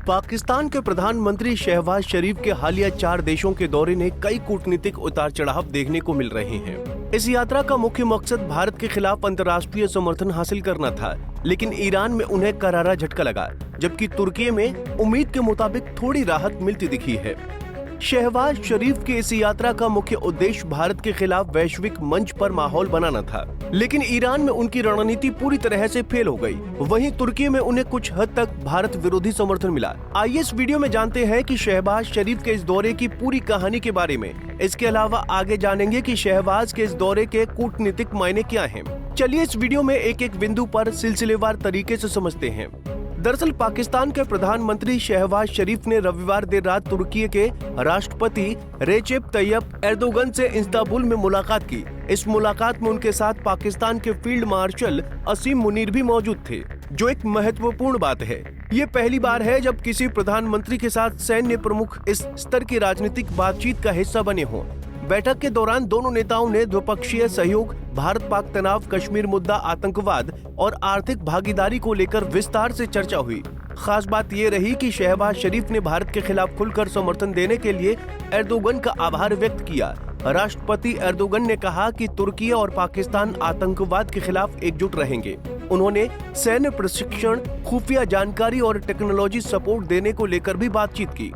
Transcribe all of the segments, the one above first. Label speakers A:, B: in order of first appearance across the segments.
A: पाकिस्तान के प्रधानमंत्री शहबाज शरीफ के हालिया 4 देशों के दौरे ने कई कूटनीतिक उतार चढ़ाव देखने को मिल रहे हैं। इस यात्रा का मुख्य मकसद भारत के खिलाफ अंतर्राष्ट्रीय समर्थन हासिल करना था, लेकिन ईरान में उन्हें करारा झटका लगा, जबकि तुर्की में उम्मीद के मुताबिक थोड़ी राहत मिलती दिखी है। शहबाज शरीफ की इस यात्रा का मुख्य उद्देश्य भारत के खिलाफ वैश्विक मंच पर माहौल बनाना था, लेकिन ईरान में उनकी रणनीति पूरी तरह से फेल हो गई। वहीं तुर्की में उन्हें कुछ हद तक भारत विरोधी समर्थन मिला। आइए इस वीडियो में जानते हैं कि शहबाज शरीफ के इस दौरे की पूरी कहानी के बारे में। इसके अलावा आगे जानेंगे कि शहबाज के इस दौरे के कूटनीतिक मायने क्या हैं। चलिए इस वीडियो में एक एक बिंदु पर सिलसिलेवार तरीके से समझते हैं। दरअसल पाकिस्तान के प्रधानमंत्री शहबाज शरीफ ने रविवार देर रात तुर्की के राष्ट्रपति रेचेप तैयब एर्दोगन से इस्तांबुल में मुलाकात की। इस मुलाकात में उनके साथ पाकिस्तान के फील्ड मार्शल असीम मुनीर भी मौजूद थे, जो एक महत्वपूर्ण बात है। ये पहली बार है जब किसी प्रधानमंत्री के साथ सैन्य प्रमुख इस स्तर की राजनीतिक बातचीत का हिस्सा बने हों। बैठक के दौरान दोनों नेताओं ने द्विपक्षीय सहयोग, भारत पाक तनाव, कश्मीर मुद्दा, आतंकवाद और आर्थिक भागीदारी को लेकर विस्तार से चर्चा हुई। खास बात ये रही कि शहबाज शरीफ ने भारत के खिलाफ खुलकर समर्थन देने के लिए एर्दोगन का आभार व्यक्त किया। राष्ट्रपति एर्दोगन ने कहा कि तुर्की और पाकिस्तान आतंकवाद के खिलाफ एकजुट रहेंगे। उन्होंने सैन्य प्रशिक्षण, खुफिया जानकारी और टेक्नोलॉजी सपोर्ट देने को लेकर भी बातचीत की।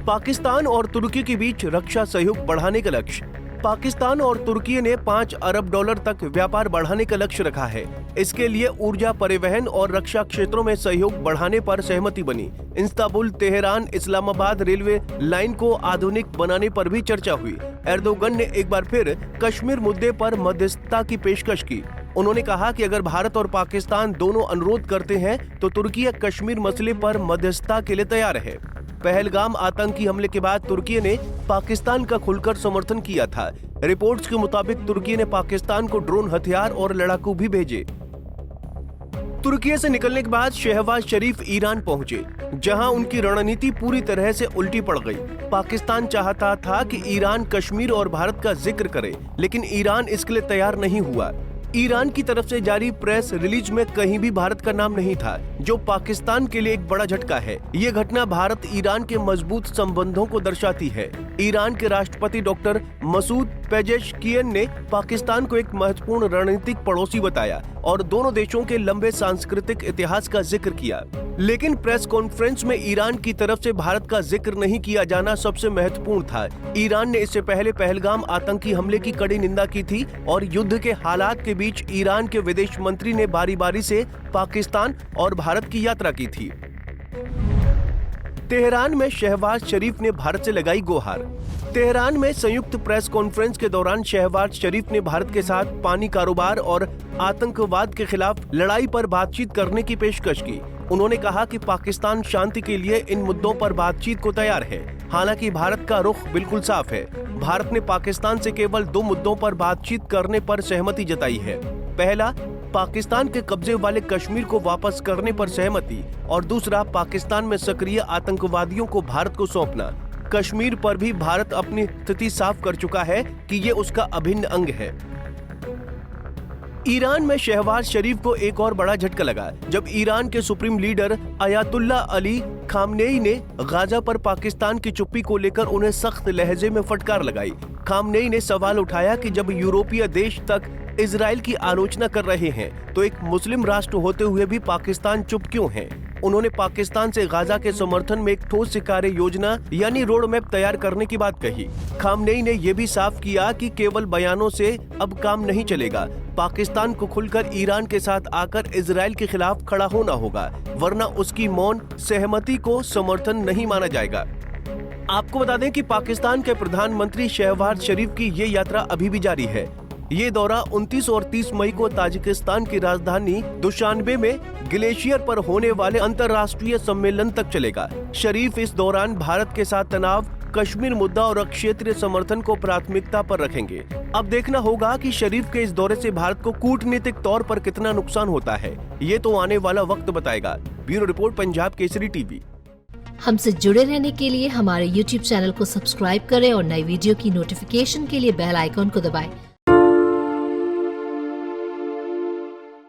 A: पाकिस्तान और तुर्की के बीच रक्षा सहयोग बढ़ाने का लक्ष्य। पाकिस्तान और तुर्की ने 5 अरब डॉलर तक व्यापार बढ़ाने का लक्ष्य रखा है। इसके लिए ऊर्जा, परिवहन और रक्षा क्षेत्रों में सहयोग बढ़ाने पर सहमति बनी। Istanbul, Tehran, Islamabad railway line को आधुनिक बनाने पर भी चर्चा हुई। एर्दोगन ने एक बार फिर कश्मीर मुद्दे पर मध्यस्थता की पेशकश की। उन्होंने कहा कि अगर भारत और पाकिस्तान दोनों अनुरोध करते हैं तो तुर्की कश्मीर मसले पर मध्यस्थता के लिए तैयार है। पहलगाम आतंकी हमले के बाद तुर्की ने पाकिस्तान का खुलकर समर्थन किया था। रिपोर्ट्स के मुताबिक तुर्की ने पाकिस्तान को ड्रोन, हथियार और लड़ाकू भी भेजे। तुर्की से निकलने के बाद शहबाज शरीफ ईरान पहुंचे, जहां उनकी रणनीति पूरी तरह से उल्टी पड़ गई। पाकिस्तान चाहता था कि ईरान कश्मीर और भारत का जिक्र करे, लेकिन ईरान इसके लिए तैयार नहीं हुआ। ईरान की तरफ से जारी प्रेस रिलीज में कहीं भी भारत का नाम नहीं था, जो पाकिस्तान के लिए एक बड़ा झटका है। ये घटना भारत ईरान के मजबूत संबंधों को दर्शाती है। ईरान के राष्ट्रपति डॉक्टर मसूद पेजेश्कियन ने पाकिस्तान को एक महत्वपूर्ण रणनीतिक पड़ोसी बताया और दोनों देशों के लंबे सांस्कृतिक इतिहास का जिक्र किया। लेकिन प्रेस कॉन्फ्रेंस में ईरान की तरफ से भारत का जिक्र नहीं किया जाना सबसे महत्वपूर्ण था। ईरान ने इससे पहले पहलगाम आतंकी हमले की कड़ी निंदा की थी और युद्ध के हालात के बीच ईरान के विदेश मंत्री ने बारी-बारी से पाकिस्तान और भारत की यात्रा की थी। तेहरान में शहबाज शरीफ ने भारत से लगाई गुहार। तेहरान में संयुक्त प्रेस कॉन्फ्रेंस के दौरान शहबाज शरीफ ने भारत के साथ पानी कारोबार और आतंकवाद के खिलाफ लड़ाई पर बातचीत करने की पेशकश की। उन्होंने कहा कि पाकिस्तान शांति के लिए इन मुद्दों पर बातचीत को तैयार है। हालांकि भारत का रुख बिल्कुल साफ है। भारत ने पाकिस्तान से केवल 2 मुद्दों पर बातचीत करने पर सहमति जताई है। पहला, पाकिस्तान के कब्जे वाले कश्मीर को वापस करने पर सहमति, और दूसरा, पाकिस्तान में सक्रिय आतंकवादियों को भारत को सौंपना। कश्मीर पर भी भारत अपनी स्थिति साफ कर चुका है कि ये उसका अभिन्न अंग है। ईरान में शहबाज शरीफ को एक और बड़ा झटका लगा जब ईरान के supreme leader Ayatollah Ali Khamenei ने गाजा पर पाकिस्तान की चुप्पी को लेकर उन्हें सख्त लहजे में फटकार लगाई। खामनेई ने सवाल उठाया कि जब यूरोपीय देश तक इजराइल की आलोचना कर रहे हैं तो एक मुस्लिम राष्ट्र होते हुए भी पाकिस्तान चुप क्यों है। उन्होंने पाकिस्तान से गाजा के समर्थन में एक ठोस कार्य योजना यानी रोड मैप तैयार करने की बात कही। खामनेई ने यह भी साफ किया कि केवल बयानों से अब काम नहीं चलेगा। पाकिस्तान को खुलकर ईरान के साथ आकर इजराइल के खिलाफ खड़ा होना होगा, वरना उसकी मौन सहमति को समर्थन नहीं माना जाएगा। आपको बता दें कि पाकिस्तान के प्रधानमंत्री शहबाज शरीफ की ये यात्रा अभी भी जारी है। ये दौरा 29 और 30 मई को ताजिकिस्तान की राजधानी दुशानबे में ग्लेशियर पर होने वाले अंतर्राष्ट्रीय सम्मेलन तक चलेगा। शरीफ इस दौरान भारत के साथ तनाव, कश्मीर मुद्दा और क्षेत्रीय समर्थन को प्राथमिकता पर रखेंगे। अब देखना होगा कि शरीफ के इस दौरे से भारत को कूटनीतिक तौर पर कितना नुकसान होता है। ये तो आने वाला वक्त बताएगा। Bureau report, Punjab Kesari TV.
B: हमसे जुड़े रहने के लिए हमारे YouTube चैनल को सब्सक्राइब करें और नई वीडियो की नोटिफिकेशन के लिए बेल आइकॉन को दबाएं।